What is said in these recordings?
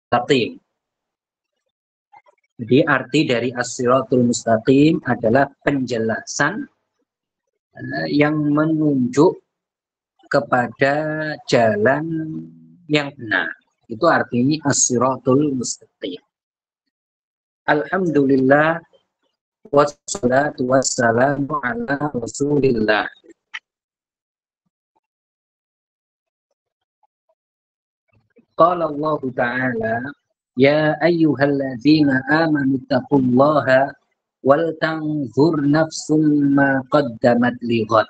mustaqim. Jadi arti dari as-siratul mustaqim adalah penjelasan yang menunjuk kepada jalan yang benar. Itu artinya as-siratul mustaqim. Alhamdulillah wassalatu wassalamu ala Rasulillah. Qala Allah Ta'ala, ya ayyuhalladzina amanu taqullaha wal tanzur nafsum ma qaddamat lighad.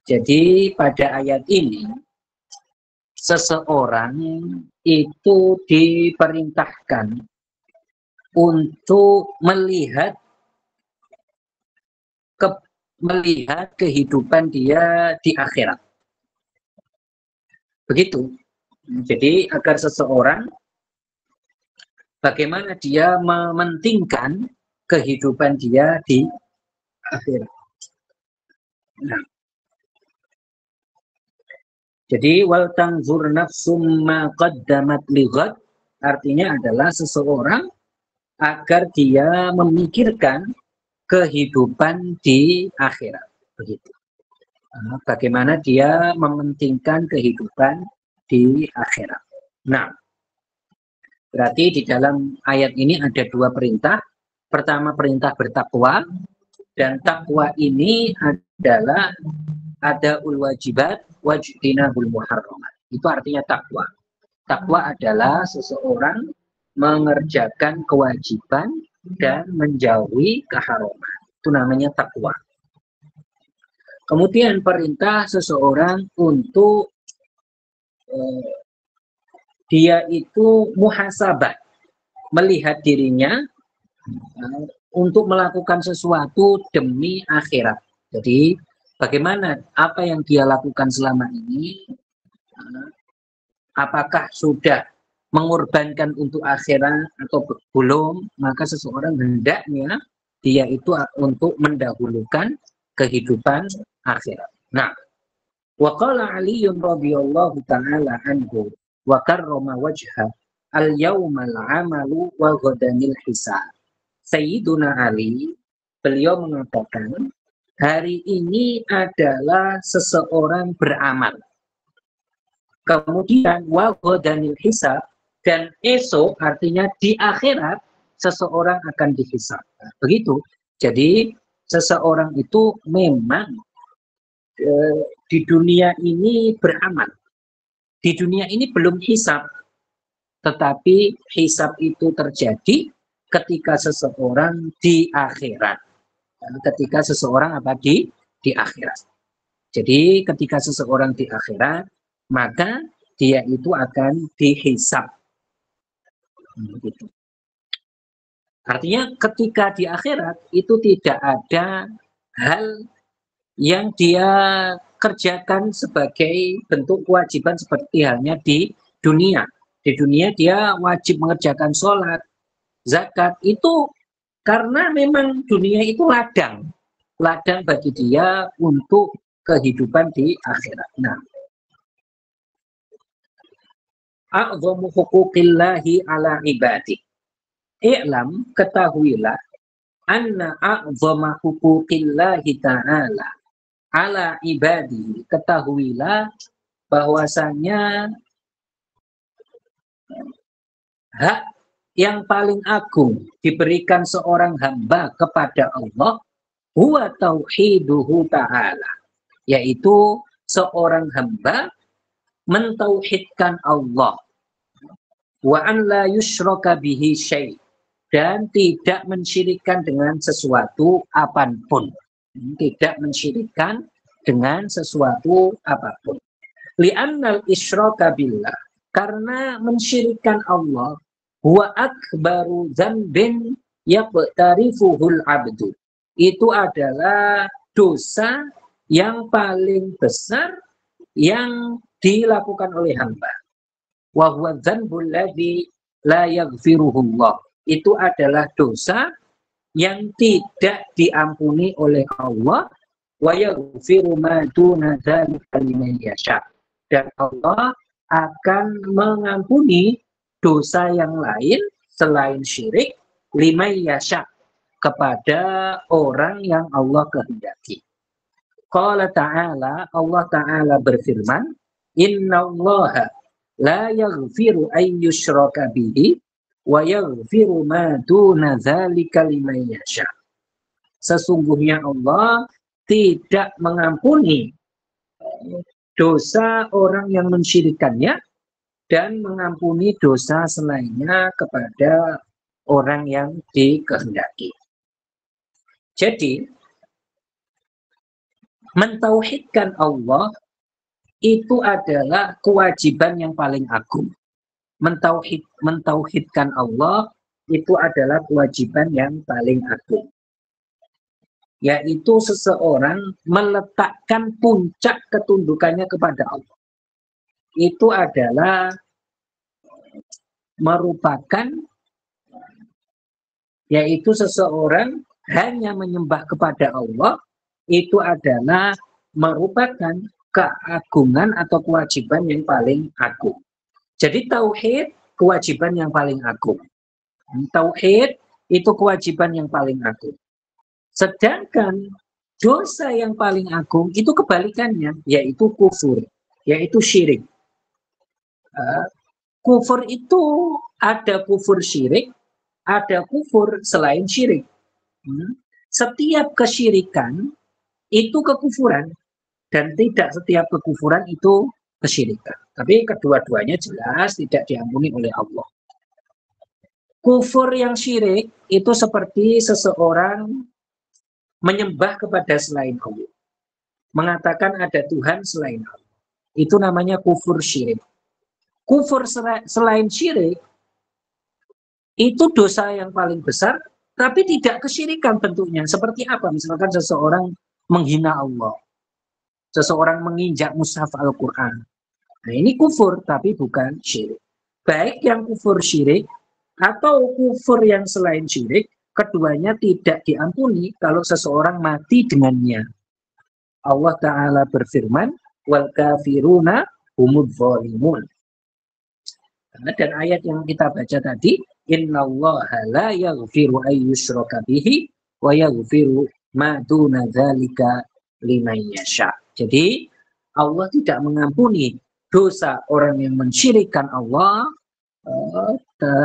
Jadi pada ayat ini seseorang itu diperintahkan untuk melihat kehidupan dia di akhirat. Begitu. Jadi agar seseorang bagaimana dia mementingkan kehidupan dia di akhirat. Nah, jadi wal tanzur nafsum ma qaddamat lighad artinya adalah seseorang agar dia memikirkan kehidupan di akhirat. Begitu. Bagaimana dia mementingkan kehidupan di akhirat. Nah, berarti di dalam ayat ini ada dua perintah. Pertama perintah bertakwa, dan takwa ini adalah ada wajibat wajtinabul muharramat. Itu artinya takwa. Takwa adalah seseorang mengerjakan kewajiban dan menjauhi keharaman. Itu namanya takwa. Kemudian perintah seseorang untuk dia itu muhasabah, melihat dirinya untuk melakukan sesuatu demi akhirat. Jadi bagaimana apa yang dia lakukan selama ini, apakah sudah mengorbankan untuk akhirat atau belum, maka seseorang hendaknya dia itu untuk mendahulukan kehidupan akhirat. Nah, wa qala Ali radhiyallahu ta'ala anhu wa karrama wajha al-yawmal amalu wa ghadanil hisab. Sayyiduna Ali, beliau mengatakan hari ini adalah seseorang beramal. Kemudian wa ghadanil hisab, dan esok artinya di akhirat seseorang akan dihisab. Begitu. Jadi seseorang itu memang di dunia ini beramal. Di dunia ini belum hisab, tetapi hisab itu terjadi ketika seseorang di akhirat. Ketika seseorang di akhirat. Jadi ketika seseorang di akhirat, maka dia itu akan dihisab. Begitu. Artinya ketika di akhirat itu tidak ada hal yang dia kerjakan sebagai bentuk kewajiban seperti halnya di dunia. Di dunia dia wajib mengerjakan sholat, zakat, itu karena memang dunia itu ladang bagi dia untuk kehidupan di akhirat. Nah, a'zamu huquqillahi ala ibadi. I'lam, ketahuilah, anna a'zama huquqillahi ta'ala ala ibadi. Ketahuilah bahwasanya hak yang paling agung diberikan seorang hamba kepada Allah huwa tauhiduhu ta'ala, yaitu seorang hamba mentauhidkan Allah, wa an la yusyraka bihi syai', dan tidak mensyirikkan dengan sesuatu apapun. Tidak mensyirikkan dengan sesuatu apapun. Li'annal isyraka billah, karena mensyirikkan Allah huwa akbaru dzambin yaqtarifuhul abdu, itu adalah dosa yang paling besar yang dilakukan oleh hamba. Wa huwa dzambul ladzi la yaghfiruhullah, itu adalah dosa yang tidak diampuni oleh Allah. Wa yaghfiru ma duna dzalika liman yasha, dan Allah akan mengampuni dosa yang lain selain syirik liman yasha, kepada orang yang Allah kehendaki. Qala ta'ala, Allah Ta'ala berfirman, innallaha la yaghfiru an yushraka bihi wa yaghfiru ma duna dzalika liman yasha. Sesungguhnya Allah tidak mengampuni dosa orang yang mensyirikannya dan mengampuni dosa selainnya kepada orang yang dikehendaki. Jadi, mentauhidkan Allah itu adalah kewajiban yang paling agung. Mentauhidkan Allah itu adalah kewajiban yang paling agung. Yaitu seseorang meletakkan puncak ketundukannya kepada Allah. Itu adalah merupakan, yaitu seseorang hanya menyembah kepada Allah, itu adalah merupakan keagungan atau kewajiban yang paling agung. Jadi tauhid kewajiban yang paling agung. Tauhid itu kewajiban yang paling agung. Sedangkan dosa yang paling agung itu kebalikannya, yaitu kufur, yaitu syirik. Kufur itu ada kufur syirik, ada kufur selain syirik. Setiap kesyirikan itu kekufuran, dan tidak setiap kekufuran itu kesyirikan. Tapi kedua-duanya jelas tidak diampuni oleh Allah. Kufur yang syirik itu seperti seseorang menyembah kepada selain Allah, mengatakan ada Tuhan selain Allah. Itu namanya kufur syirik. Kufur selain syirik itu dosa yang paling besar, tapi tidak kesyirikan bentuknya. Seperti apa? Misalkan seseorang menghina Allah, seseorang menginjak mushaf Al-Quran. Nah, ini kufur, tapi bukan syirik. Baik yang kufur syirik atau kufur yang selain syirik, keduanya tidak diampuni kalau seseorang mati dengannya. Allah Ta'ala berfirman, wal kafiruna humudz zalimun. Dan ayat yang kita baca tadi, innallaha la yaghfiru an yushraka bihi wa yaghfiru ma duna dzalika liman yasha. Jadi Allah tidak mengampuni dosa orang yang mensyirikkan Allah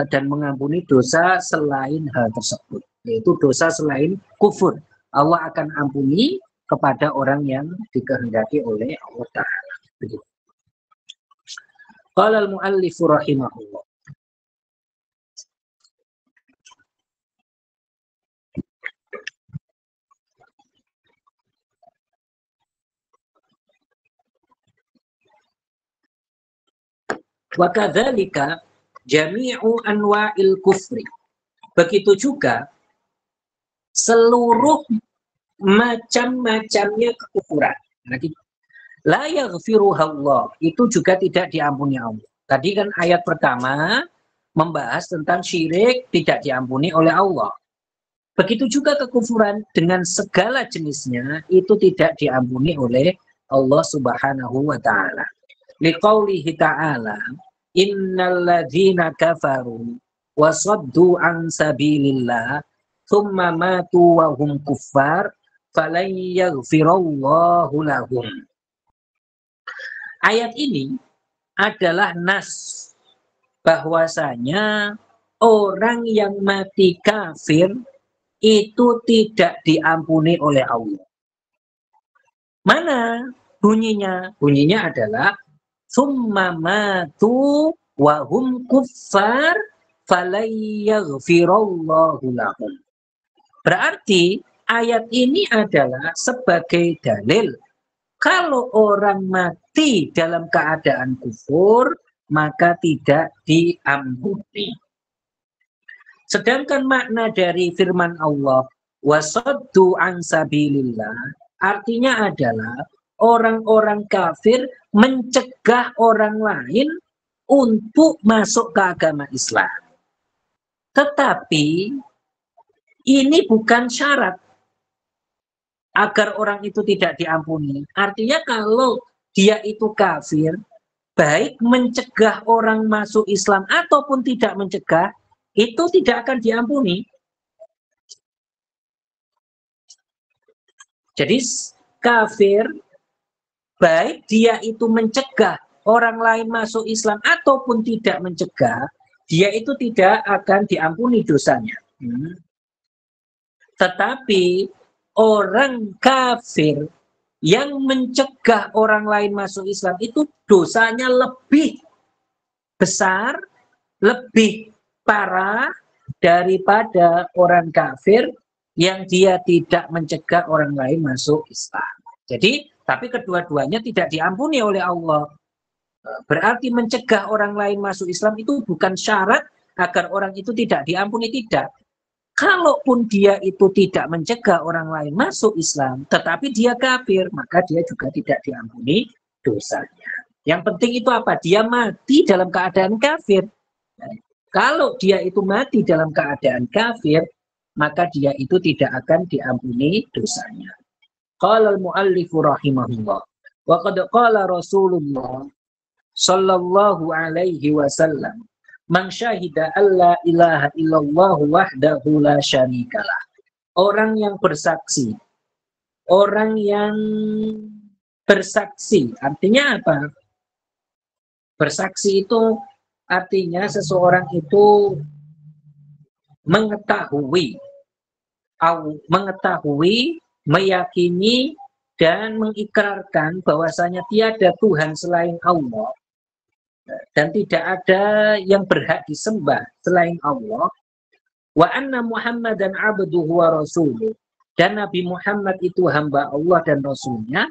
dan mengampuni dosa selain hal tersebut, yaitu dosa selain kufur. Allah akan ampuni kepada orang yang dikehendaki oleh Allah Ta'ala. Begitu. Qala al-muallif rahimahullah. Wa kadzalika jami'u anwa'il kufri. Begitu juga seluruh macam-macamnya kekufuran. La yaghfiruhallah, itu juga tidak diampuni Allah. Tadi kan ayat pertama membahas tentang syirik tidak diampuni oleh Allah. Begitu juga kekufuran dengan segala jenisnya itu tidak diampuni oleh Allah Subhanahu wa taala. Liqaulihi ta'ala, innal ladzina kafaru wa saddu an sabilillah thumma matu wa hum kuffar falan yaghfirallahu lahum. Ayat ini adalah nas bahwasanya orang yang mati kafir itu tidak diampuni oleh Allah. Mana bunyinya? Bunyinya adalah summa matu wa hum kuffar falan yaghfirallahu lahum. Berarti ayat ini adalah sebagai dalil kalau orang mati dalam keadaan kufur, maka tidak diampuni. Sedangkan makna dari firman Allah, wasaddu an sabilillah, artinya adalah orang-orang kafir mencegah orang lain untuk masuk ke agama Islam. Tetapi ini bukan syarat agar orang itu tidak diampuni. Artinya kalau dia itu kafir, baik mencegah orang masuk Islam ataupun tidak mencegah, itu tidak akan diampuni. Jadi kafir, baik dia itu mencegah orang lain masuk Islam ataupun tidak mencegah, dia itu tidak akan diampuni dosanya. Tetapi orang kafir yang mencegah orang lain masuk Islam itu dosanya lebih besar, lebih parah daripada orang kafir yang dia tidak mencegah orang lain masuk Islam. Jadi, tapi kedua-duanya tidak diampuni oleh Allah. Berarti mencegah orang lain masuk Islam itu bukan syarat agar orang itu tidak diampuni, tidak. Kalaupun dia itu tidak mencegah orang lain masuk Islam, tetapi dia kafir, maka dia juga tidak diampuni dosanya. Yang penting itu apa? Dia mati dalam keadaan kafir. Kalau dia itu mati dalam keadaan kafir, maka dia itu tidak akan diampuni dosanya. Qala al-muallifu rahimahullah. Wa qad qala Rasulullah sallallahu alaihi wasallam, man syahida alla ilaha illallah wahdahu la syarikalah. Orang yang bersaksi. Orang yang bersaksi artinya apa? Bersaksi itu artinya seseorang itu mengetahui, meyakini dan mengikrarkan bahwasanya tiada Tuhan selain Allah dan tidak ada yang berhak disembah selain Allah, wa anna Muhammadan abduhu wa rasuluh, dan Nabi Muhammad itu hamba Allah dan Rasulnya,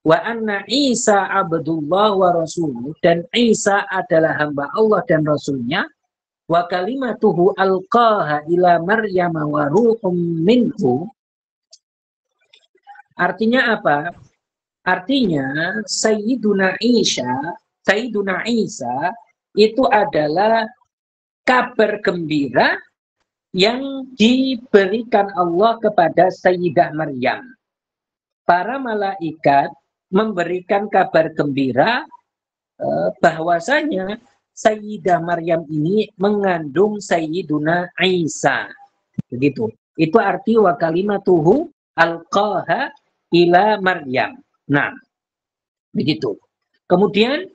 wa anna Isa abdullah wa rasuluh, dan Isa adalah hamba Allah dan Rasulnya, wa kalimatuhu alqaha ila Maryam wa ruhum minhu. Artinya apa? Artinya Sayyiduna Isa itu adalah kabar gembira yang diberikan Allah kepada Sayyidah Maryam. Para malaikat memberikan kabar gembira bahwasanya Sayyidah Maryam ini mengandung Sayyiduna Isa. Begitu. Itu arti wa kalimatuhu alqaha ila Maryam. Nah, begitu. Kemudian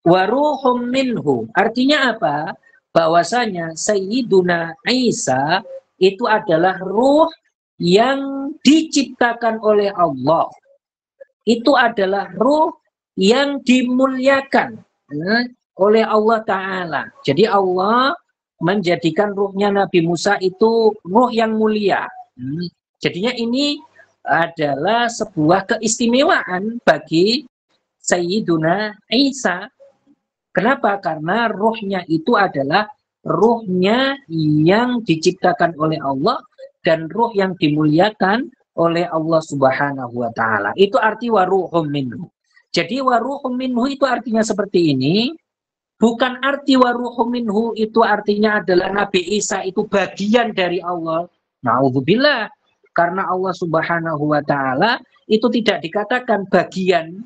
waruhum minhu, artinya apa? Bahwasanya Sayyiduna Isa itu adalah ruh yang diciptakan oleh Allah. Itu adalah ruh yang dimuliakan oleh Allah Ta'ala. Jadi Allah menjadikan ruhnya Nabi Musa itu ruh yang mulia. Jadinya ini adalah sebuah keistimewaan bagi Sayyiduna Isa. Kenapa? Karena ruhnya itu adalah ruhnya yang diciptakan oleh Allah dan ruh yang dimuliakan oleh Allah Subhanahu wa Ta'ala. Itu arti waruhum minhu. Jadi waruhum minhu itu artinya seperti ini. Bukan arti waruhum minhu itu artinya adalah Nabi Isa itu bagian dari Allah. Na'udzubillah. Karena Allah Subhanahu wa Ta'ala itu tidak dikatakan bagian,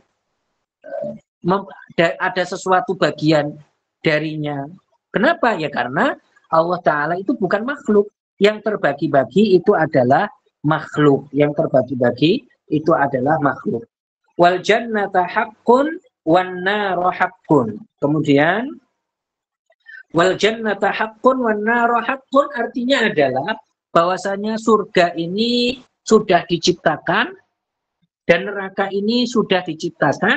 ada sesuatu bagian darinya. Kenapa? Ya karena Allah Ta'ala itu bukan makhluk. Yang terbagi-bagi itu adalah makhluk. Yang terbagi-bagi itu adalah makhluk. Wal jannata haqqun wan naru haqqun. Kemudian wal jannata haqqun wan naru haqqun artinya adalah bahwasanya surga ini sudah diciptakan dan neraka ini sudah diciptakan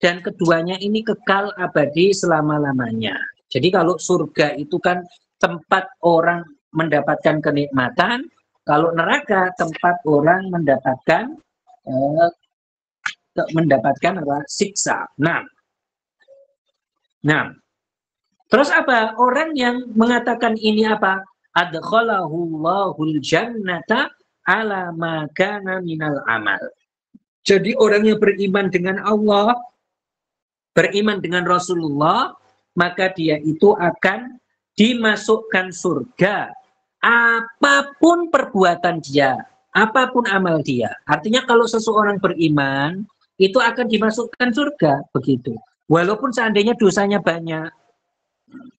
dan keduanya ini kekal abadi selama-lamanya. Jadi kalau surga itu kan tempat orang mendapatkan kenikmatan, kalau neraka tempat orang mendapatkan siksa. Nah, terus apa? Orang yang mengatakan ini apa? Adkhalahul jannata ala ma kana minal amal. Jadi orang yang beriman dengan Allah, beriman dengan Rasulullah, maka dia itu akan dimasukkan surga apapun perbuatan dia, apapun amal dia. Artinya kalau seseorang beriman itu akan dimasukkan surga, begitu. Walaupun seandainya dosanya banyak,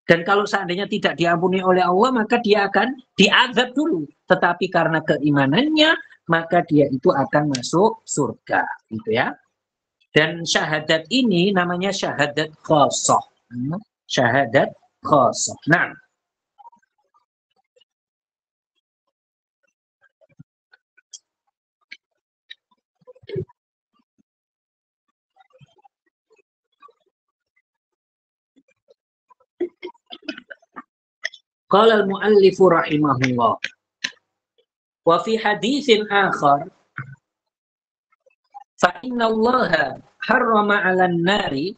dan kalau seandainya tidak diampuni oleh Allah, maka dia akan diazab dulu. Tetapi karena keimanannya, maka dia itu akan masuk surga. Gitu ya. Dan syahadat ini namanya syahadat khosoh. Syahadat khosoh. Nah, qala al-muallifu rahimahullah. Wa fi haditsin akhar fa inna Allah harrama 'alan nari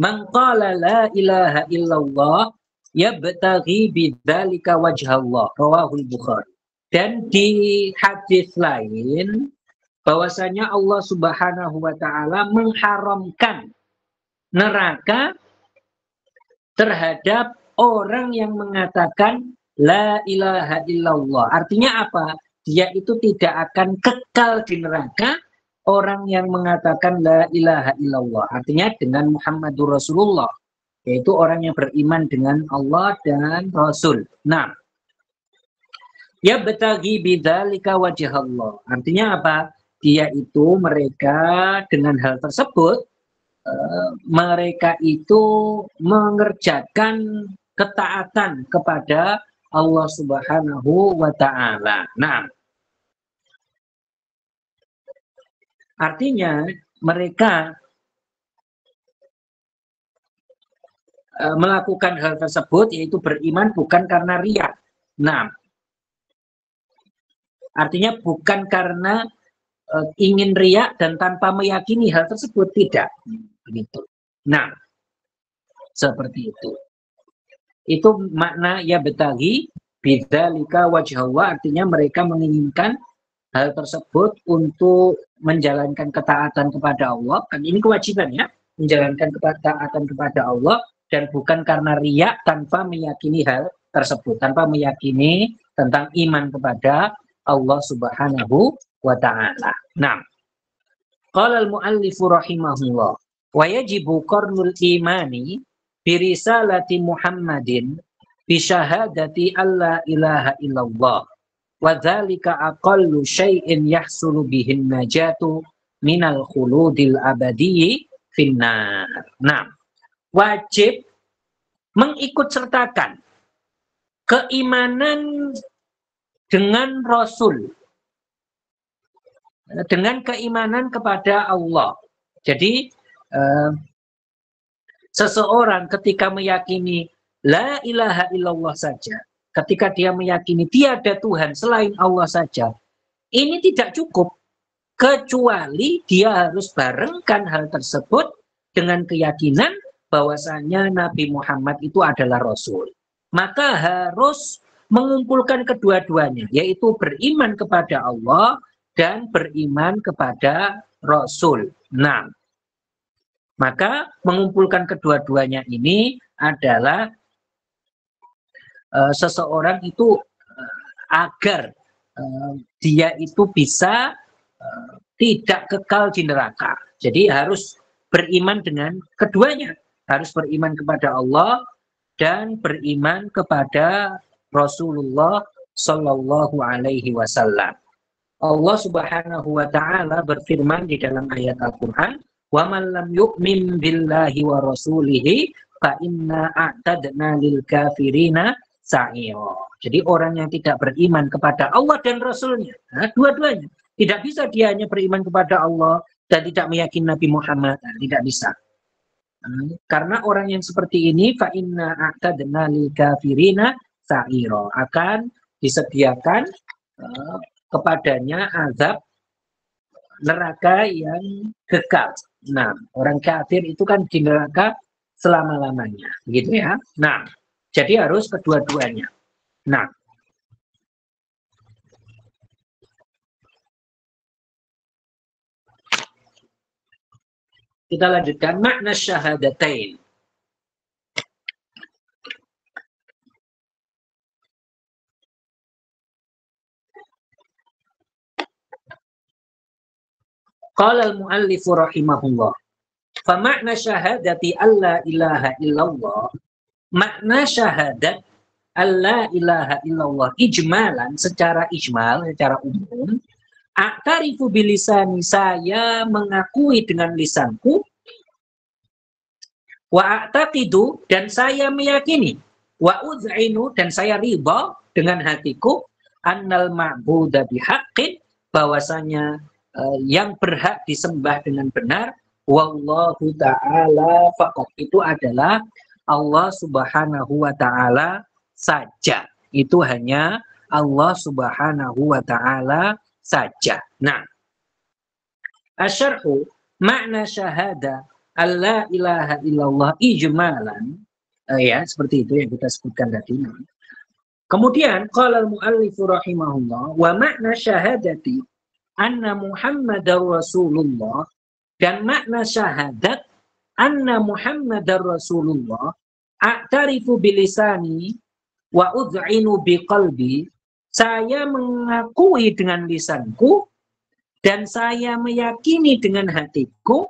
man qala la ilaha illallah yabtaghi bidzalika wajhallah. Rawahul Bukhari. Dan di hadis lain bahwasanya Allah Subhanahu wa taala mengharamkan neraka terhadap orang yang mengatakan la ilaha illallah. Artinya apa? Dia itu tidak akan kekal di neraka, orang yang mengatakan la ilaha illallah. Artinya dengan Muhammadur Rasulullah, yaitu orang yang beriman dengan Allah dan Rasul. Nah, ya betagi bidzalika wajhallah. Artinya apa? Dia itu mereka dengan hal tersebut mereka itu mengerjakan ketaatan kepada Allah Subhanahu wa taala. Nah, artinya mereka melakukan hal tersebut yaitu beriman bukan karena riya. Nah, artinya bukan karena ingin riya dan tanpa meyakini hal tersebut, tidak. Begitu. Nah, seperti itu. Itu makna ya betagi bidzalika wajhallah, artinya mereka menginginkan hal tersebut untuk menjalankan ketaatan kepada Allah. Kan ini kewajiban ya, menjalankan ketaatan kepada Allah dan bukan karena riya tanpa meyakini hal tersebut, tanpa meyakini tentang iman kepada Allah Subhanahu wa taala. Nah, qala al-muallifu rahimahullah wa yajibu qarnul imani bi risalati Muhammadin bi syahadati alla ilaha illallah wa dzalika aqallu syai'in yahsulu bihin najatu minal khuludil abadiyyi finnar. Nah, wajib mengikut sertakan keimanan dengan Rasul, dengan keimanan kepada Allah. Jadi seseorang ketika meyakini la ilaha illallah saja, ketika dia meyakini tiada Tuhan selain Allah saja, ini tidak cukup, kecuali dia harus barengkan hal tersebut dengan keyakinan bahwasanya Nabi Muhammad itu adalah Rasul. Maka harus mengumpulkan kedua-duanya, yaitu beriman kepada Allah dan beriman kepada Rasul. Nah, maka mengumpulkan kedua-duanya ini adalah seseorang itu agar dia itu bisa tidak kekal di neraka. Jadi harus beriman dengan keduanya. Harus beriman kepada Allah dan beriman kepada Rasulullah Sallallahu Alaihi Wasallam. Allah Subhanahu wa taala berfirman di dalam ayat Al-Qur'an, "Wa man lam yu'min billahi wa rasulihi fa inna a'tadna lil kafirina sa'ira." Jadi orang yang tidak beriman kepada Allah dan Rasulnya, dua-duanya. Tidak bisa dia hanya beriman kepada Allah dan tidak meyakini Nabi Muhammad, tidak bisa. Karena orang yang seperti ini fa inna a'tadna lil kafirina sa'ira, akan disediakan kepadanya azab neraka yang kekal. Nah, orang kafir itu kan di neraka selama-lamanya, gitu ya. Nah, jadi harus kedua-duanya. Nah, kita lanjutkan makna syahadatain. Qala al-muallifu rahimahullah Fa makna syahadati alla ilaha illallah, makna syahadat alla ilaha illallah ijmalan, secara ijmal, secara umum, a'tarifu bilisani, saya mengakui dengan lisanku, wa a'taqidu, dan saya meyakini, wa uz'inu, dan saya ridha dengan hatiku, annal ma'buda bihaqqin, bahwasanya yang berhak disembah dengan benar, wallahu ta'ala faqat, itu adalah Allah subhanahu wa ta'ala saja. Itu hanya Allah subhanahu wa ta'ala saja. Nah, asyarhu makna syahada alla ilaha illallah ijmalan, ya seperti itu yang kita sebutkan tadi. Kemudian qala al-muallif rahimahullah wa makna syahadati anna Muhammadar Rasulullah, dan makna syahadat anna Muhammadar Rasulullah a'tarifu bilisani wa ud'inu biqalbi, saya mengakui dengan lisanku dan saya meyakini dengan hatiku,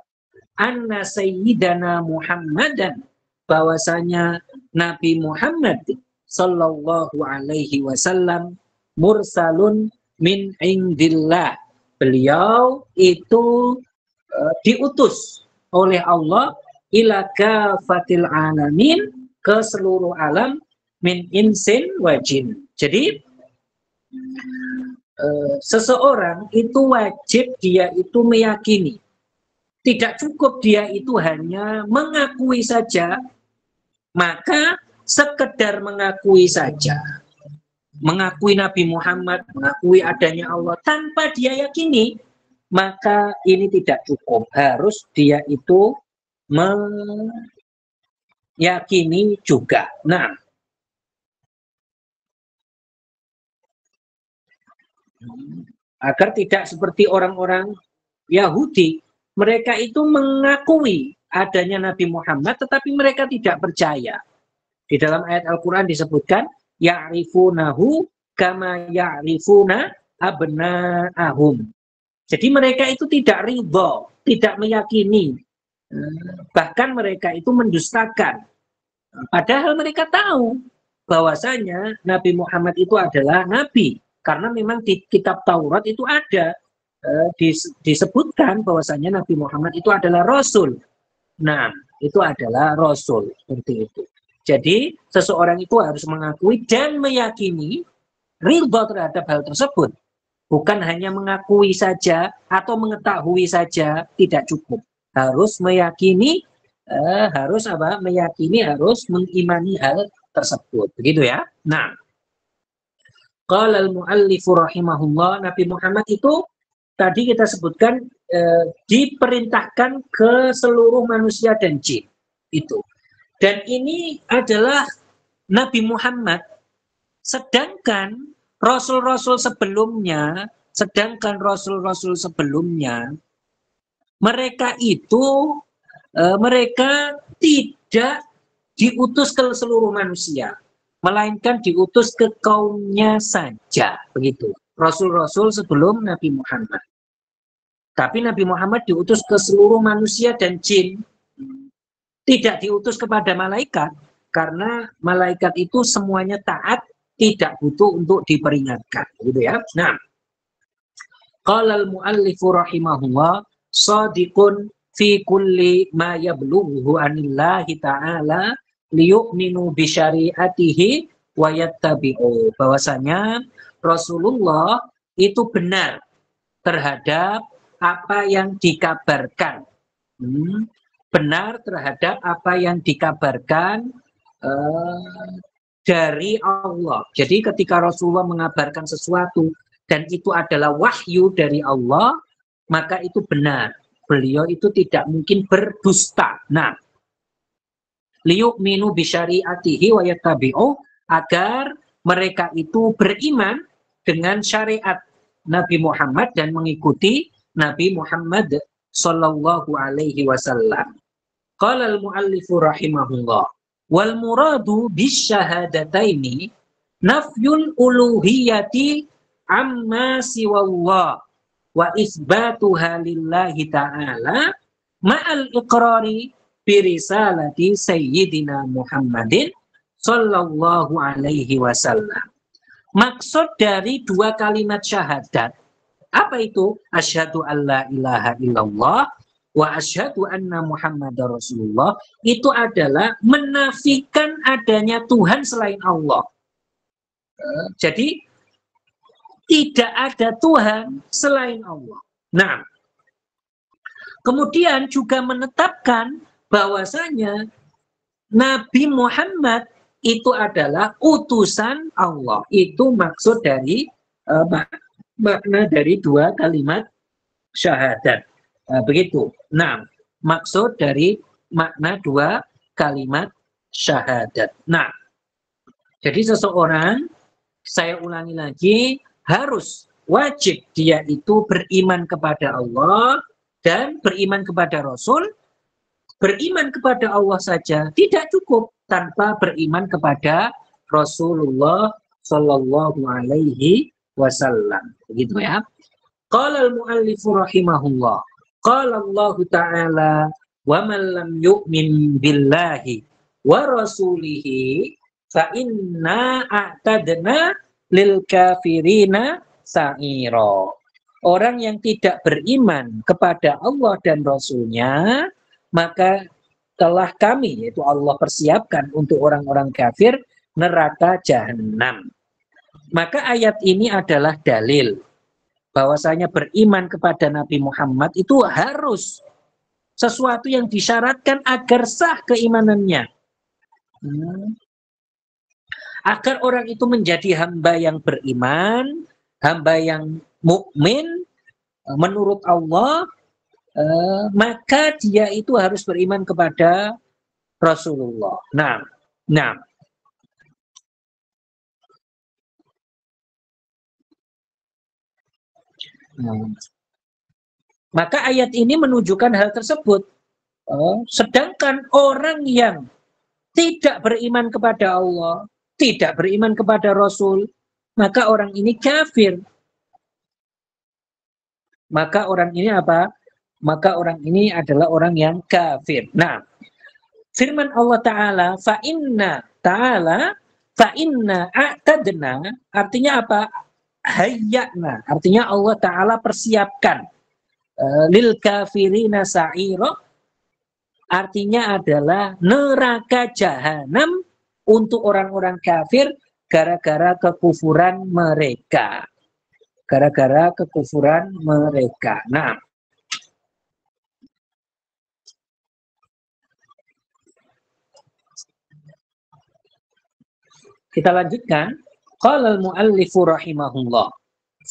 anna sayyidana Muhammadan, bahwasanya Nabi Muhammad sallallahu alaihi wasallam mursalun min indillah, beliau itu diutus oleh Allah ila kafatil alamin, ke seluruh alam, min insin wa jin. Jadi seseorang itu wajib dia itu meyakini. Tidak cukup dia itu hanya mengakui saja, maka sekedar mengakui saja, mengakui Nabi Muhammad, mengakui adanya Allah tanpa dia yakini, maka ini tidak cukup. Harus dia itu meyakini juga. Nah, agar tidak seperti orang-orang Yahudi, mereka itu mengakui adanya Nabi Muhammad tetapi mereka tidak percaya. Di dalam ayat Al-Quran disebutkan ya'rifunahu kama ya'rifuna abna'ahum. Jadi mereka itu tidak ridha, tidak meyakini, bahkan mereka itu mendustakan, padahal mereka tahu bahwasanya Nabi Muhammad itu adalah Nabi. Karena memang di kitab Taurat itu ada disebutkan bahwasanya Nabi Muhammad itu adalah Rasul. Nah, itu adalah Rasul, seperti itu. Jadi, seseorang itu harus mengakui dan meyakini ridha terhadap hal tersebut. Bukan hanya mengakui saja atau mengetahui saja, tidak cukup. Harus meyakini, harus apa? Meyakini, harus mengimani hal tersebut. Begitu ya. Nah, qala al-muallif rahimahullah, Nabi Muhammad itu tadi kita sebutkan diperintahkan ke seluruh manusia dan jin itu. Dan ini adalah Nabi Muhammad, sedangkan rasul-rasul sebelumnya, mereka itu mereka tidak diutus ke seluruh manusia, melainkan diutus ke kaumnya saja, begitu. Rasul-rasul sebelum Nabi Muhammad. Tapi Nabi Muhammad diutus ke seluruh manusia dan jin. Tidak diutus kepada malaikat, karena malaikat itu semuanya taat, tidak butuh untuk diperingatkan, gitu ya. Nah, qala al-muallifu rahimahullah shadiqun fi kulli ma yablughu anillahi ta'ala liyu'minu bi syari'atihi wa yattabi'u, bahwasanya Rasulullah itu benar terhadap apa yang dikabarkan. Benar terhadap apa yang dikabarkan dari Allah. Jadi ketika Rasulullah mengabarkan sesuatu dan itu adalah wahyu dari Allah, maka itu benar. Beliau itu tidak mungkin berdusta. Nah, liyu'minu bisyari'atihi wa yattabi'u, agar mereka itu beriman dengan syariat Nabi Muhammad dan mengikuti Nabi Muhammad sallallahu alaihi wasallam. Qala al-muallifu rahimahullah wal muradu bisyahadataini nafyul uluhiyati amma siwallah wa isbatuha lillahi ta'ala ma'al iqrari birisalati sayyidina Muhammadin sallallahu alaihi wasallam. Maksud dari dua kalimat syahadat, apa itu? Asyhadu alla ilaha illallah wa asyhadu anna Muhammadar Rasulullah, itu adalah menafikan adanya Tuhan selain Allah. Jadi tidak ada Tuhan selain Allah. Nah, kemudian juga menetapkan bahwasanya Nabi Muhammad itu adalah utusan Allah. Itu maksud dari makna dari dua kalimat syahadat. Begitu. Nah, maksud dari makna dua kalimat syahadat. Nah, jadi seseorang, saya ulangi lagi, harus wajib dia itu beriman kepada Allah dan beriman kepada Rasul. Beriman kepada Allah saja tidak cukup tanpa beriman kepada Rasulullah Sallallahu Alaihi Wasallam. Begitu ya. Qala al-muallifu rahimahullah. Qala Allah Ta'ala wa man lam yu'min billahi wa rasulihi fa inna a'tadna lil kafirina sa'ira. Orang yang tidak beriman kepada Allah dan Rasulnya, maka telah kami, yaitu Allah, persiapkan untuk orang-orang kafir neraka jahanam. Maka ayat ini adalah dalil bahwasanya beriman kepada Nabi Muhammad itu harus sesuatu yang disyaratkan agar sah keimanannya. Agar orang itu menjadi hamba yang beriman, hamba yang mukmin menurut Allah, maka dia itu harus beriman kepada Rasulullah. Nah. Maka ayat ini menunjukkan hal tersebut. Sedangkan orang yang tidak beriman kepada Allah, tidak beriman kepada Rasul, maka orang ini kafir. Maka orang ini apa? Maka orang ini adalah orang yang kafir. Nah, firman Allah Ta'ala, fa'inna a'tadna, artinya apa? Hayya'na, artinya Allah Ta'ala persiapkan. Lil kafirina sa'ira, artinya adalah neraka jahanam untuk orang-orang kafir gara-gara kekufuran mereka. Gara-gara kekufuran mereka. Nah, kita lanjutkan. Qala al-muallifu rahimahullah.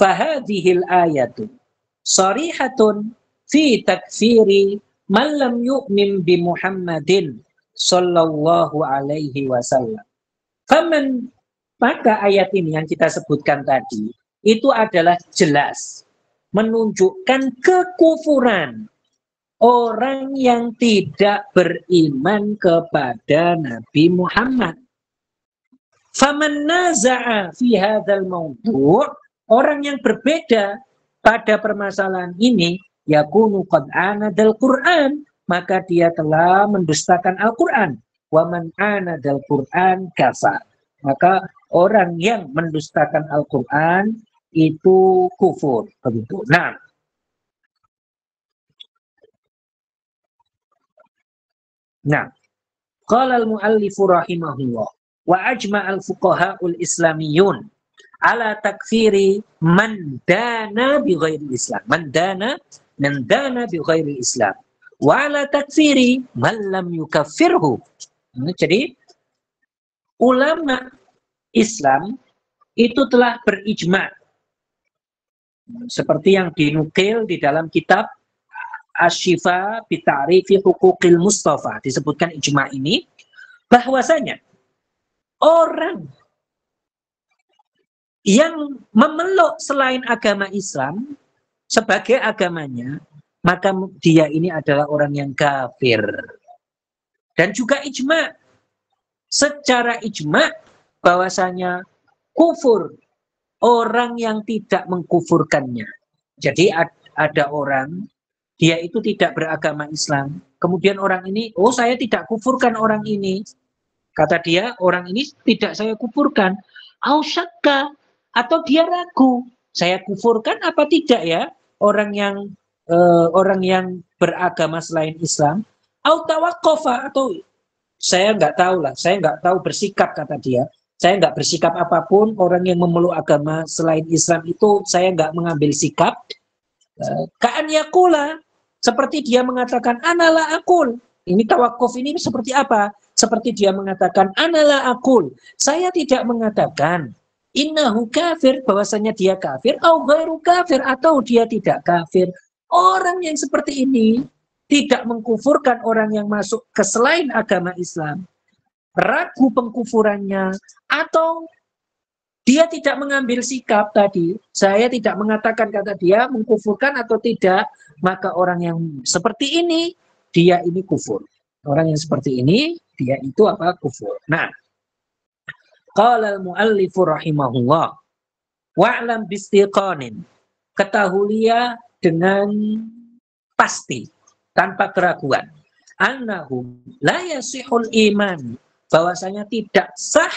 Fahadhil ayatu sharihatun fi takfiri man lam yu'min bi Muhammadin sallallahu alaihi wasallam. Faman, maka ayat ini yang kita sebutkan tadi itu adalah jelas menunjukkan kekufuran orang yang tidak beriman kepada Nabi Muhammad. Faman naza'a fi hadzal mawdu', orang yang berbeda pada permasalahan ini, yakunu qad anadal Qur'an, maka dia telah mendustakan Al-Qur'an. Wa man anadal Qur'an kafar. Maka orang yang mendustakan Al-Qur'an itu kufur. Begitu. Nah, qala al-muallifu rahimahullah. Wa ajma'al fuqaha'ul islamiyun ala takfiri man dana bi ghairi islam. Man dana bi ghairi islam. Wa ala takfiri man lam yukaffirhu. Jadi ulama Islam itu telah berijma' seperti yang dinukil di dalam kitab Asy-Syifa bi Ta'rifi Huquqil Mustafa, disebutkan ijma' ini bahwasanya orang yang memeluk selain agama Islam sebagai agamanya, maka dia ini adalah orang yang kafir. Dan juga ijma', secara ijma' bahwasanya kufur orang yang tidak mengkufurkannya. Jadi ada orang dia itu tidak beragama Islam. Kemudian orang ini, oh saya tidak kufurkan orang ini. Kata dia, orang ini tidak saya kufurkan. Au syakka, atau dia ragu, saya kufurkan apa tidak ya orang yang beragama selain Islam. Au tawaqqafa, atau saya nggak tahu lah, saya nggak tahu bersikap, kata dia. Saya nggak bersikap apapun, orang yang memeluk agama selain Islam itu saya nggak mengambil sikap. Ka'an yakula, seperti dia mengatakan anala akul. Ini tawakuf ini seperti apa? Seperti dia mengatakan anala akul. Saya tidak mengatakan innahu kafir, bahwasanya dia kafir, au ghairu kafir, atau dia tidak kafir. Orang yang seperti ini tidak mengkufurkan orang yang masuk ke selain agama Islam, ragu pengkufurannya, atau dia tidak mengambil sikap tadi. Saya tidak mengatakan, kata dia, mengkufurkan atau tidak, maka orang yang seperti ini, dia ini kufur. Orang yang seperti ini, dia itu apa? Kufur. Nah, qala al-muallifu rahimahullah, wa'lam bistiqanin, ketahuilah dengan pasti, tanpa keraguan, annahu la yasihul iman, bahwasanya tidak sah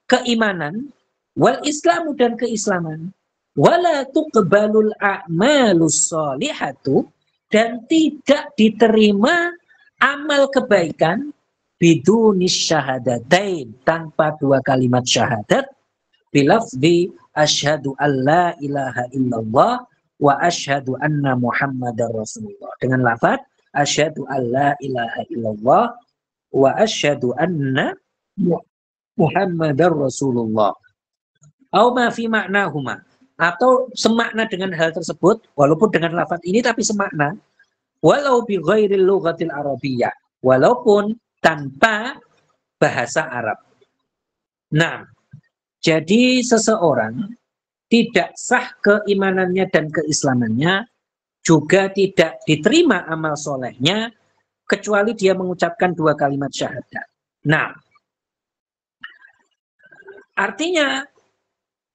keimanan, wal islamu, dan keislaman, wala tuqbalul a'malus sholihatu, dan tidak diterima amal kebaikan bidunis syahadatain, tanpa dua kalimat syahadat, bilafzi asyhadu alla ilaha illallah wa asyhadu anna muhammadar rasulullah, dengan lafaz asyhadu alla ilaha illallah wa asyhadu anna muhammadar rasulullah. Au ma fi maknahuma, atau semakna dengan hal tersebut, walaupun dengan lafaz ini tapi semakna, walau bi ghairil lughatil arabiyyah, walaupun tanpa bahasa Arab. Nah, jadi seseorang tidak sah keimanannya dan keislamannya, juga tidak diterima amal solehnya, kecuali dia mengucapkan dua kalimat syahadat. Nah, artinya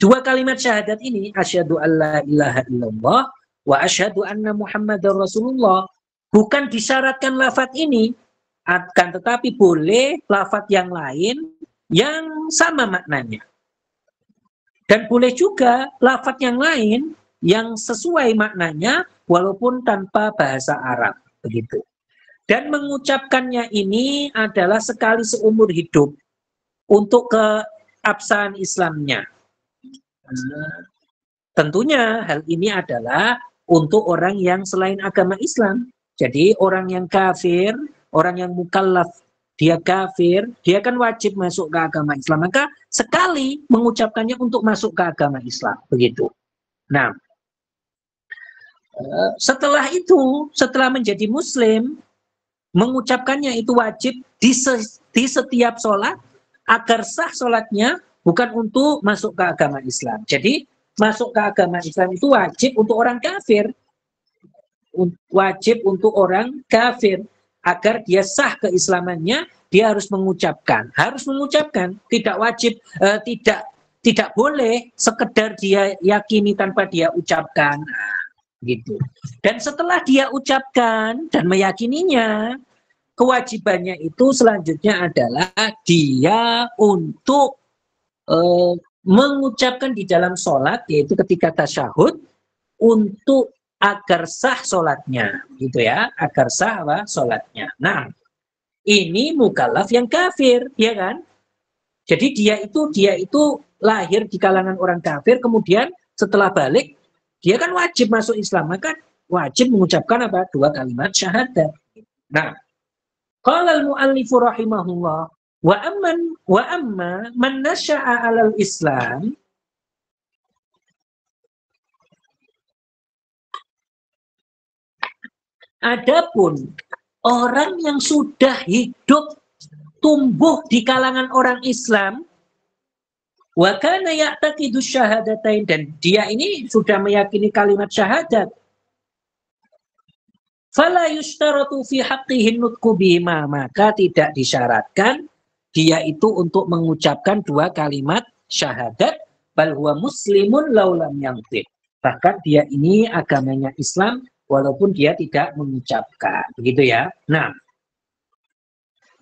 dua kalimat syahadat ini, asyhadu alla ilaha illallah wa asyhadu anna muhammadar rasulullah, bukan disyaratkan lafaz ini, akan tetapi boleh lafaz yang lain yang sama maknanya. Dan boleh juga lafaz yang lain yang sesuai maknanya walaupun tanpa bahasa Arab, begitu. Dan mengucapkannya ini adalah sekali seumur hidup untuk keabsahan Islamnya. Tentunya hal ini adalah untuk orang yang selain agama Islam. Jadi orang yang kafir, orang yang mukallaf, dia kafir, dia kan wajib masuk ke agama Islam. Maka sekali mengucapkannya untuk masuk ke agama Islam, begitu. Nah, setelah itu, setelah menjadi Muslim, mengucapkannya itu wajib di setiap sholat, agar sah sholatnya, bukan untuk masuk ke agama Islam. Jadi masuk ke agama Islam itu wajib untuk orang kafir. Wajib untuk orang kafir. Agar dia sah keislamannya, dia harus mengucapkan. Harus mengucapkan, tidak wajib, tidak boleh sekedar dia yakini tanpa dia ucapkan. Gitu. Dan setelah dia ucapkan dan meyakininya, kewajibannya itu selanjutnya adalah dia untuk mengucapkan di dalam sholat, yaitu ketika tasyahud, untuk agar sah sholatnya, gitu ya, agar sah sholatnya. Nah, ini mukallaf yang kafir, ya kan? Jadi dia itu lahir di kalangan orang kafir, kemudian setelah balik dia kan wajib masuk Islam, maka wajib mengucapkan apa? Dua kalimat syahadat. Nah, qala al-muallifu rahimahullah, wa amma man nasya'a 'alal Islam, adapun orang yang sudah hidup tumbuh di kalangan orang Islam, wa kana ya'taqidu syahadatain, dan dia ini sudah meyakini kalimat syahadat, fala yushtaratu fi haqqihi nutqu bihima, maka tidak disyaratkan dia itu untuk mengucapkan dua kalimat syahadat, bal huwa muslimun laulam yantiq, bahkan dia ini agamanya Islam walaupun dia tidak mengucapkan. Begitu ya. Nah,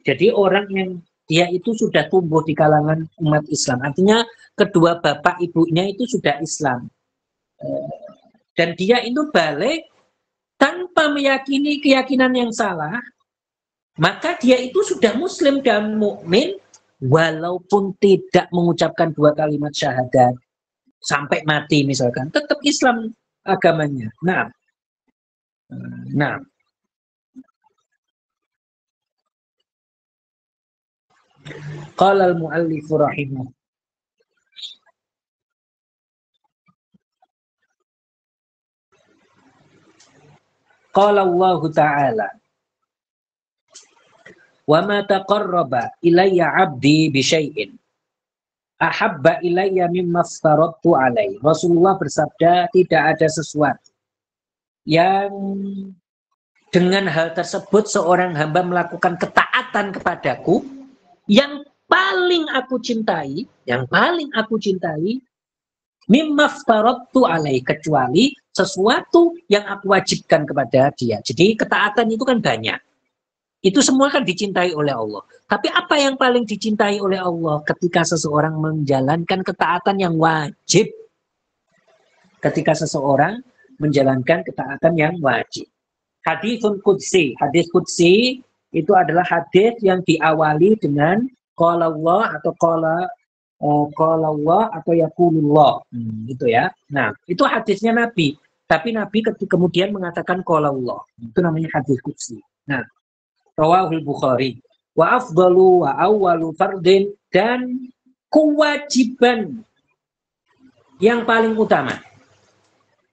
jadi orang yang dia itu sudah tumbuh di kalangan umat Islam. Artinya kedua bapak ibunya itu sudah Islam. Dan dia itu balik tanpa meyakini keyakinan yang salah, maka dia itu sudah muslim dan mukmin walaupun tidak mengucapkan dua kalimat syahadat sampai mati misalkan, tetap Islam agamanya. Nah. Qala al-muallif rahimah. Qala Allah Ta'ala. Wa ma taqarraba ilayya 'abdi bi syai'in ahabba ilayya mimma aftaradtu alaihi. Rasulullah bersabda, tidak ada sesuatu yang dengan hal tersebut seorang hamba melakukan ketaatan kepadaku yang paling aku cintai, mimma aftaradtu alaihi, kecuali sesuatu yang aku wajibkan kepada dia. Jadi ketaatan itu kan banyak. Itu semua kan dicintai oleh Allah. Tapi apa yang paling dicintai oleh Allah ketika seseorang menjalankan ketaatan yang wajib? Ketika seseorang menjalankan ketaatan yang wajib. Haditsun qudsi. Hadis qudsi itu adalah hadis yang diawali dengan qala Allah atau qala Allah atau yaqulullah. Itu ya. Nah, itu hadisnya Nabi. Tapi Nabi kemudian mengatakan qala Allah. Itu namanya hadis qudsi. Nah, rawahul Bukhari. Wa afdalu wa awwalu fardin, dan kewajiban yang paling utama.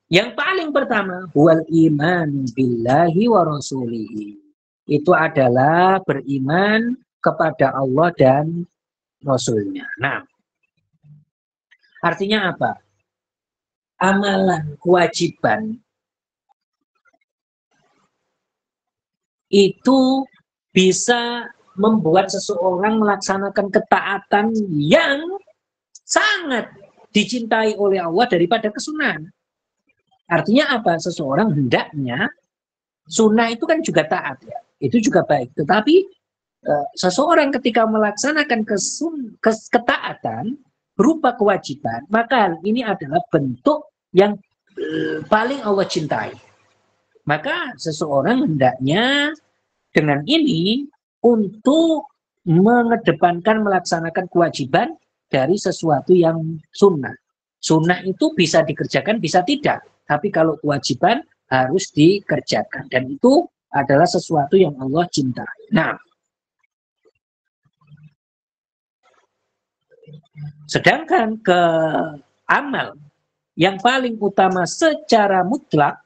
Yang paling pertama, huwal iman billahi wa rasulihi. Itu adalah beriman kepada Allah dan Rasulnya. Nah, artinya apa? Amalan kewajiban itu bisa membuat seseorang melaksanakan ketaatan yang sangat dicintai oleh Allah daripada kesunahan. Artinya apa? Seseorang hendaknya sunnah itu kan juga taat ya, itu juga baik. Tetapi seseorang ketika melaksanakan ketaatan berupa kewajiban, maka ini adalah bentuk yang paling Allah cintai. Maka seseorang hendaknya dengan ini untuk mengedepankan melaksanakan kewajiban dari sesuatu yang sunnah. Sunnah itu bisa dikerjakan, bisa tidak. Tapi kalau kewajiban harus dikerjakan. Dan itu adalah sesuatu yang Allah cintai. Nah, sedangkan ke amal yang paling utama secara mutlak,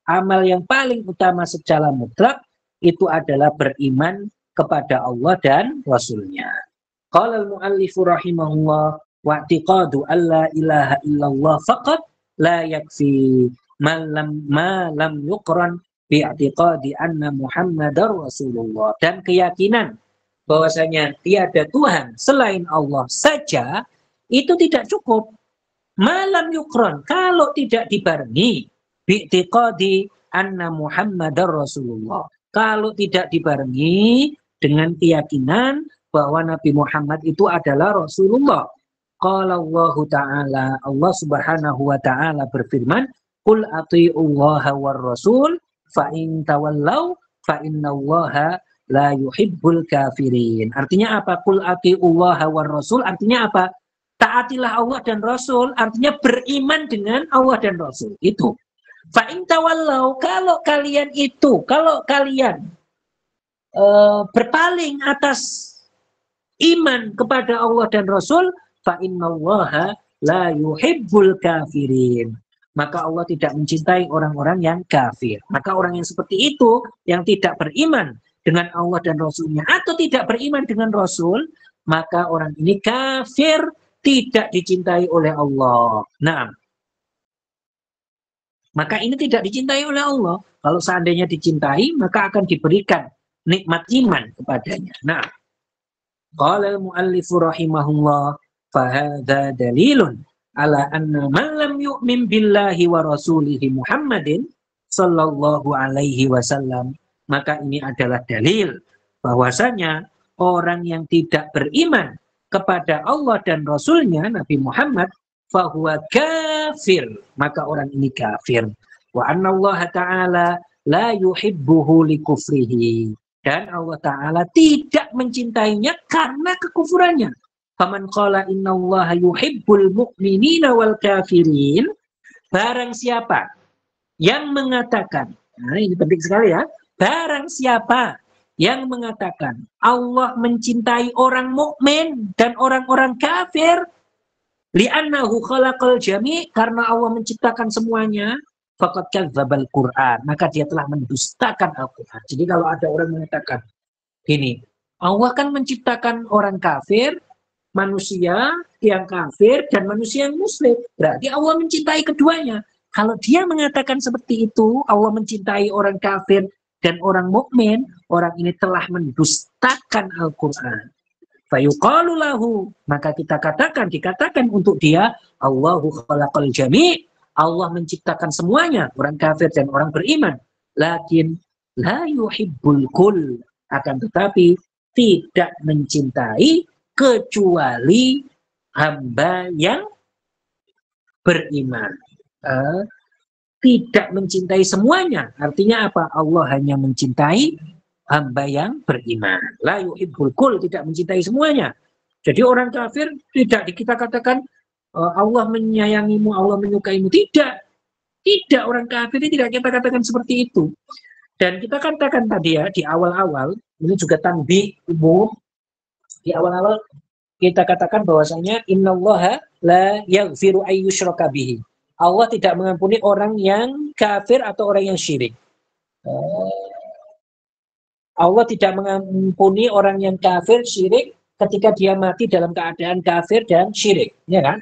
amal yang paling utama secara mutlak itu adalah beriman kepada Allah dan Rasulnya. Qala al-muallifu rahimahullah wa'tiqadu alla ilaha illallah faqat la yakfi ma lam yuqran bi'tiqadi anna Muhammadar Rasulullah. Dan keyakinan bahwasanya tiada Tuhan selain Allah saja itu tidak cukup. Malam yukron, kalau tidak dibarengi bi'tiqadi anna Muhammadar Rasulullah. Kalau tidak dibarengi dengan keyakinan bahwa Nabi Muhammad itu adalah Rasulullah. Qala Allah Ta'ala, Allah Subhanahu wa Ta'ala berfirman, "Qul athi'ullaha war rasul fa in tawallaw fa innallaha la yuhibbul kafirin." Artinya apa? Qul athi'ullaha war rasul artinya apa? Taatilah Allah dan Rasul, artinya beriman dengan Allah dan Rasul. Itu. Fa in tawallaw, kalau kalian berpaling atas iman kepada Allah dan Rasul, fa innallaha la yuhibbul kafirin. Maka Allah tidak mencintai orang-orang yang kafir. Maka orang yang seperti itu, yang tidak beriman dengan Allah dan Rasulnya, atau tidak beriman dengan Rasul, maka orang ini kafir, tidak dicintai oleh Allah. Nah, maka ini tidak dicintai oleh Allah. Kalau seandainya dicintai, maka akan diberikan nikmat iman kepadanya. Nah, qala al-muallifu rahimahullah, fahadha dalilun ala anna man lam yu'min billahi wa rasulihi Muhammadin Sallallahu alaihi wasallam. Maka ini adalah dalil bahwasanya orang yang tidak beriman kepada Allah dan Rasulnya Nabi Muhammad, fahuwa kafir, maka orang ini kafir. Wa anna Allah Ta'ala la yuhibbuhu likufrihi, dan Allah Ta'ala tidak mencintainya karena kekufurannya. Faman qala innallaha yuhibbul mu'minina wal kafirin, barang siapa yang mengatakan, nah ini penting sekali ya, barang siapa yang mengatakan Allah mencintai orang mukmin dan orang-orang kafir, li'annahu khalaqal jami', karena Allah menciptakan semuanya, faqad kadzdzabal Qur'an, maka dia telah mendustakan Al-Qur'an. Jadi kalau ada orang mengatakan gini, Allah kan menciptakan orang kafir, manusia yang kafir dan manusia yang muslim, berarti Allah mencintai keduanya. Kalau dia mengatakan seperti itu, Allah mencintai orang kafir dan orang mukmin, orang ini telah mendustakan Al-Qur'an. Fayuqalu lahu, maka dikatakan untuk dia, Allahu khalaqal jami', Allah menciptakan semuanya, orang kafir dan orang beriman. Lakin la yuhibbul kull, akan tetapi tidak mencintai kecuali hamba yang beriman. Tidak mencintai semuanya. Artinya apa? Allah hanya mencintai hamba yang beriman. La yuhibbul kull, tidak mencintai semuanya. Jadi orang kafir tidak kita katakan Allah menyayangimu, Allah menyukaimu. Tidak. Tidak, orang kafir tidak kita katakan seperti itu. Dan kita katakan tadi ya, di awal-awal, ini juga tanbih umum, di awal-awal kita katakan bahwasanya innallaha la yaghfiru ayyushraka bihi. Allah tidak mengampuni orang yang kafir atau orang yang syirik. Allah tidak mengampuni orang yang kafir, syirik, ketika dia mati dalam keadaan kafir dan syirik, ya kan?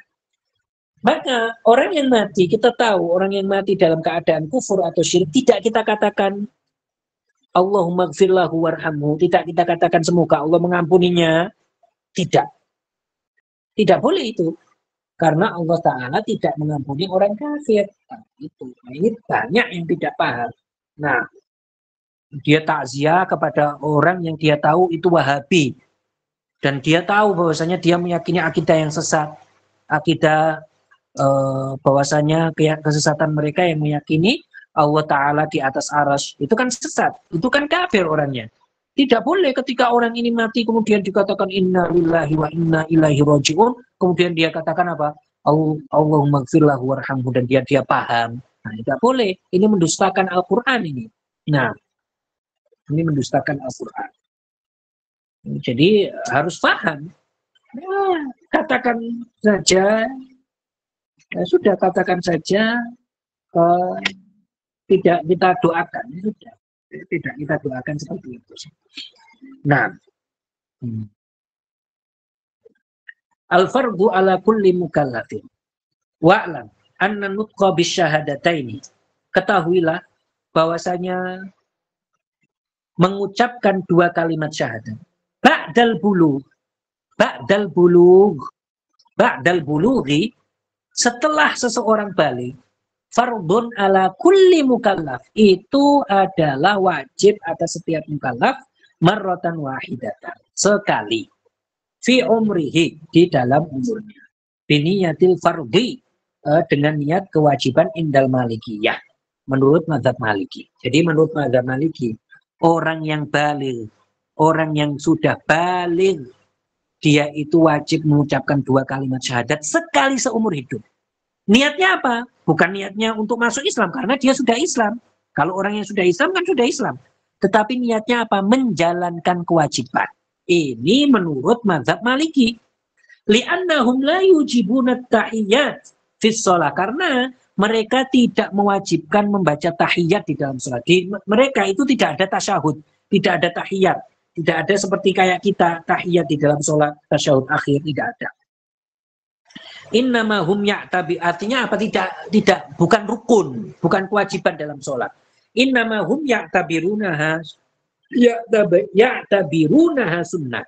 Maka orang yang mati, kita tahu orang yang mati dalam keadaan kufur atau syirik, tidak kita katakan Allahumma gfirlahu warhamhu, tidak kita katakan semoga Allah mengampuninya. Tidak. Tidak boleh itu. Karena Allah Ta'ala tidak mengampuni orang kafir. Nah, itu. Nah, ini banyak yang tidak paham. Nah, dia takziah kepada orang yang dia tahu itu Wahabi. Dan dia tahu bahwasanya dia meyakini akidah yang sesat. Akidah bahwasanya kesesatan mereka yang meyakini Allah Ta'ala di atas arsy. Itu kan sesat. Itu kan kafir orangnya. Tidak boleh ketika orang ini mati kemudian dikatakan inna lillahi wa inna ilaihi raji'un, kemudian dia katakan apa? Allahumma gfirlahu warhamhu, dan dia paham. Nah, tidak boleh. Ini mendustakan Al-Qur'an ini. Nah, ini mendustakan Al-Qur'an. Jadi harus paham. Nah, katakan saja, sudah katakan saja, tidak kita doakan, sudah. Tidak kita doakan seperti itu. Nah, al-fardu ala kulli mukallafin wa'lam anna nutqa bisyahadataini, ketahuilah bahwasanya mengucapkan dua kalimat syahadat ba'dal bulughi, setelah seseorang balik, fardun ala kulli mukallaf, itu adalah wajib atas setiap mukallaf, marratan wahidatan, sekali, fi umrihi, di dalam umurnya, biniyatil fardhi, dengan niat kewajiban indal malikiyah, menurut mazhab maliki. Jadi menurut mazhab maliki, orang yang baligh, orang yang sudah baligh, dia itu wajib mengucapkan dua kalimat syahadat sekali seumur hidup. Niatnya apa? Bukan niatnya untuk masuk Islam, karena dia sudah Islam. Kalau orang yang sudah Islam kan sudah Islam. Tetapi niatnya apa? Menjalankan kewajiban. Ini menurut mazhab Maliki. Li'annahum la yujibuna tahiyyat fis shalah, karena mereka tidak mewajibkan membaca tahiyat di dalam salat. Mereka itu tidak ada tasyahud, tidak ada tahiyat, tidak ada seperti kayak kita tahiyat di dalam salat tasyahud akhir, tidak ada. Innama hum ya'tabi, artinya apa? Tidak, bukan rukun, bukan kewajiban dalam sholat. Innama hum ya'tabirunaha sunnah.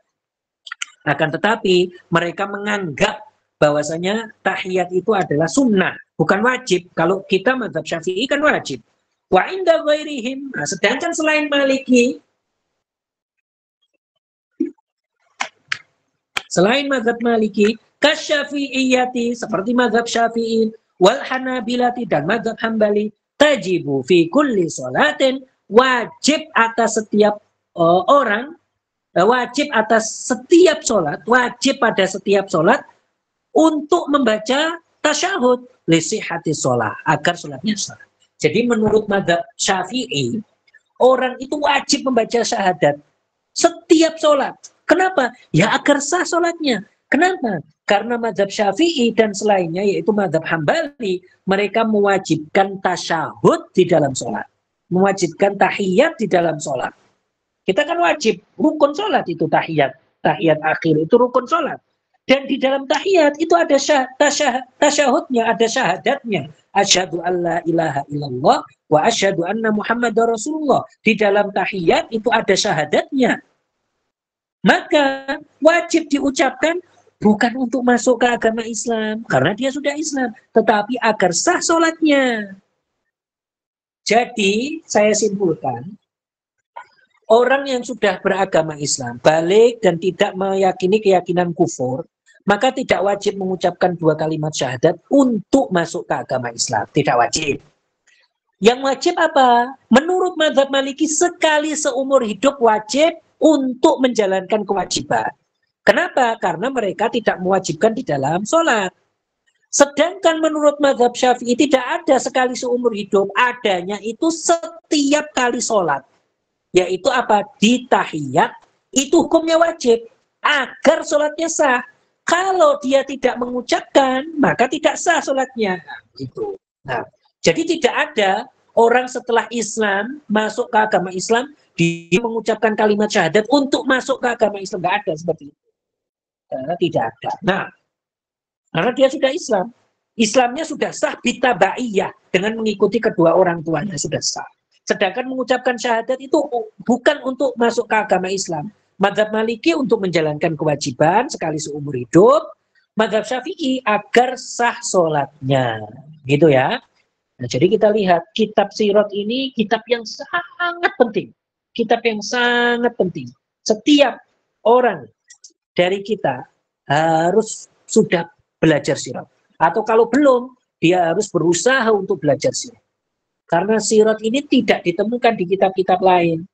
Akan tetapi mereka menganggap bahwasanya tahiyat itu adalah sunnah, bukan wajib. Kalau kita mazhab Syafi'i kan wajib. Wa inda ghairihim, nah, sedangkan selain Maliki, selain mazhab Maliki, kasyafi'iyati, seperti mazhab Syafi'i, wal Hanabilati, dan mazhab Hambali, tajibu fi kulli sholatin, wajib atas setiap orang, wajib atas setiap sholat, wajib pada setiap sholat untuk membaca tasyahud lisihati sholat, agar sholatnya sah. Jadi menurut mazhab Syafi'i, orang itu wajib membaca syahadat setiap sholat. Kenapa? Ya agar sah sholatnya. Kenapa? Karena mazhab Syafi'i dan selainnya, yaitu mazhab Hambali, mereka mewajibkan tasyahud di dalam sholat, mewajibkan tahiyat di dalam sholat. Kita kan wajib, rukun sholat itu tahiyat. Tahiyat akhir itu rukun sholat. Dan di dalam tahiyat itu ada tasyahudnya, ada syahadatnya. Asyhadu an la ilaha illallah wa asyhadu anna Muhammadar Rasulullah. Di dalam tahiyat itu ada syahadatnya. Maka wajib diucapkan bukan untuk masuk ke agama Islam, karena dia sudah Islam, tetapi agar sah sholatnya. Jadi saya simpulkan, orang yang sudah beragama Islam, balik dan tidak meyakini keyakinan kufur, maka tidak wajib mengucapkan 2 kalimat syahadat untuk masuk ke agama Islam. Tidak wajib. Yang wajib apa? Menurut mazhab Maliki, sekali seumur hidup wajib untuk menjalankan kewajiban. Kenapa? Karena mereka tidak mewajibkan di dalam sholat. Sedangkan menurut mazhab Syafi'i tidak ada sekali seumur hidup, adanya itu setiap kali sholat. Yaitu apa? Di tahiyat, itu hukumnya wajib agar sholatnya sah. Kalau dia tidak mengucapkan, maka tidak sah sholatnya. Itu. Nah, jadi tidak ada orang setelah Islam masuk ke agama Islam dia mengucapkan kalimat syahadat untuk masuk ke agama Islam. Tidak ada seperti itu. Tidak ada. Nah, karena dia sudah Islam, Islamnya sudah sah bitabaiyah, dengan mengikuti kedua orang tuanya sudah sah. Sedangkan mengucapkan syahadat itu bukan untuk masuk ke agama Islam. Mazhab Maliki untuk menjalankan kewajiban sekali seumur hidup. Mazhab Syafi'i agar sah sholatnya. Gitu ya. Nah, jadi kita lihat kitab Sirat ini kitab yang sangat penting. Kitab yang sangat penting. Setiap orang dari kita harus sudah belajar Sirat. Atau kalau belum, dia harus berusaha untuk belajar Sirat. Karena Sirat ini tidak ditemukan di kitab-kitab lain.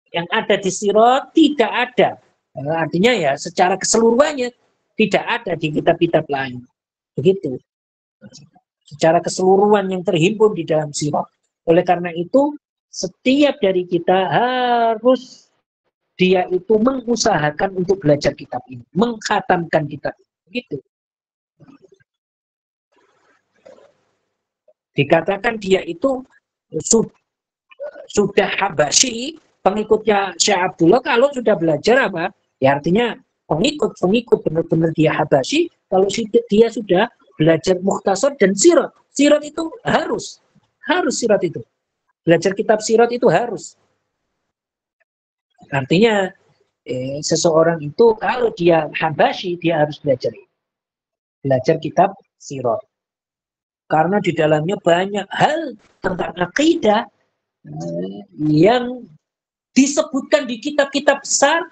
Yang ada di Sirat tidak ada. Artinya ya secara keseluruhannya tidak ada di kitab-kitab lain. Begitu. Secara keseluruhan yang terhimpun di dalam Sirat. Oleh karena itu, setiap dari kita harus dia itu mengusahakan untuk belajar kitab ini, mengkhatamkan kitab ini. Begitu. Dikatakan dia itu sudah Habasyi, pengikutnya Syekh Abdullah, kalau sudah belajar apa? Ya artinya pengikut benar-benar dia Habasyi, kalau dia sudah belajar Mukhtasar dan Sirat. Sirat itu harus Sirat itu. Belajar kitab Sirat itu harus. Artinya seseorang itu kalau dia Habasyi, dia harus belajar kitab Sirat. Karena di dalamnya banyak hal tentang akidah yang disebutkan di kitab-kitab besar,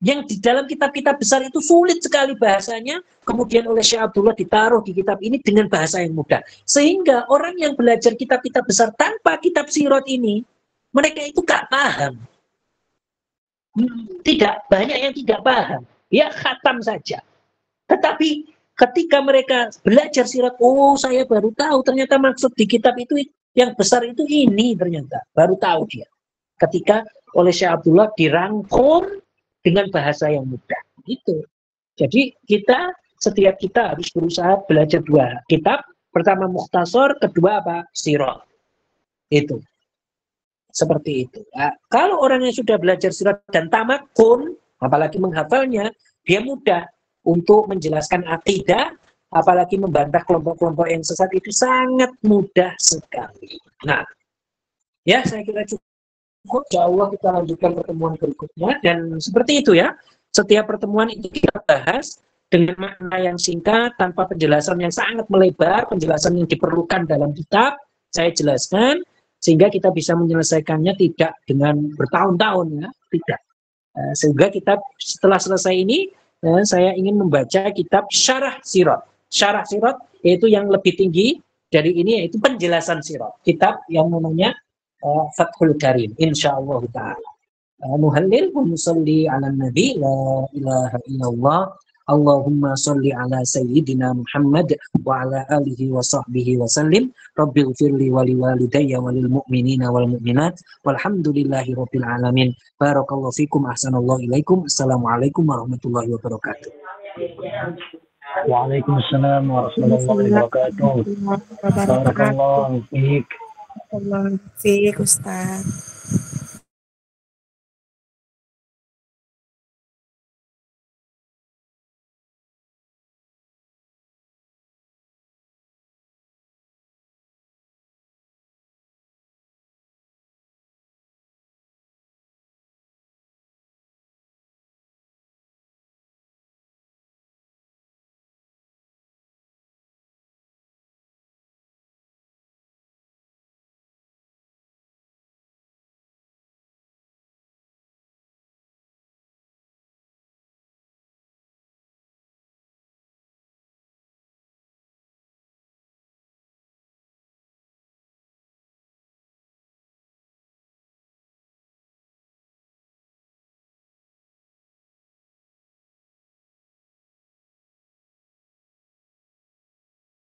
yang di dalam kitab-kitab besar itu sulit sekali bahasanya, kemudian oleh Syekh Abdullah ditaruh di kitab ini dengan bahasa yang mudah. Sehingga orang yang belajar kitab-kitab besar tanpa kitab Sirat ini, mereka itu gak paham. Tidak, banyak yang tidak paham. Ya khatam saja. Tetapi ketika mereka belajar Sirat, oh saya baru tahu ternyata maksud di kitab itu yang besar itu ini ternyata. Baru tahu dia. Ketika oleh Syekh Abdullah dirangkum dengan bahasa yang mudah. Gitu. Jadi setiap kita harus berusaha belajar 2 kitab. Pertama Mukhtasar, kedua apa? Sirat. Itu. Seperti itu. Nah, kalau orang yang sudah belajar Sirat dan tamakun, apalagi menghafalnya, dia mudah untuk menjelaskan akidah, apalagi membantah kelompok-kelompok yang sesat, itu sangat mudah sekali. Nah, ya saya kira cukup. Insya Allah kita lanjutkan pertemuan berikutnya. Dan seperti itu ya, setiap pertemuan itu kita bahas dengan makna yang singkat, tanpa penjelasan yang sangat melebar, penjelasan yang diperlukan dalam kitab, saya jelaskan sehingga kita bisa menyelesaikannya tidak dengan bertahun-tahun ya, tidak. Sehingga kita setelah selesai ini saya ingin membaca kitab Syarah Sirat. Syarah Sirat yaitu yang lebih tinggi dari ini, yaitu penjelasan sirat. Kitab yang namanya Fathul Karim, insyaallah ta'ala. Nuhallil wa nusalli ala nabi la ilaha illallah Allahumma salli ala sayyidina Muhammad wa ala alihi wa sahbihi wa sallim. Rabbil firli wa liwalidayya wa lil mu'minina wal mu'minat walhamdulillahi rabbil alamin. Barakallahu fikum, ahsanallahu ilaikum. Assalamualaikum warahmatullahi wabarakatuh. Waalaikumsalam warahmatullahi wabarakatuh. Barakallahu fiik. Barakallahu fiik, Ustaz.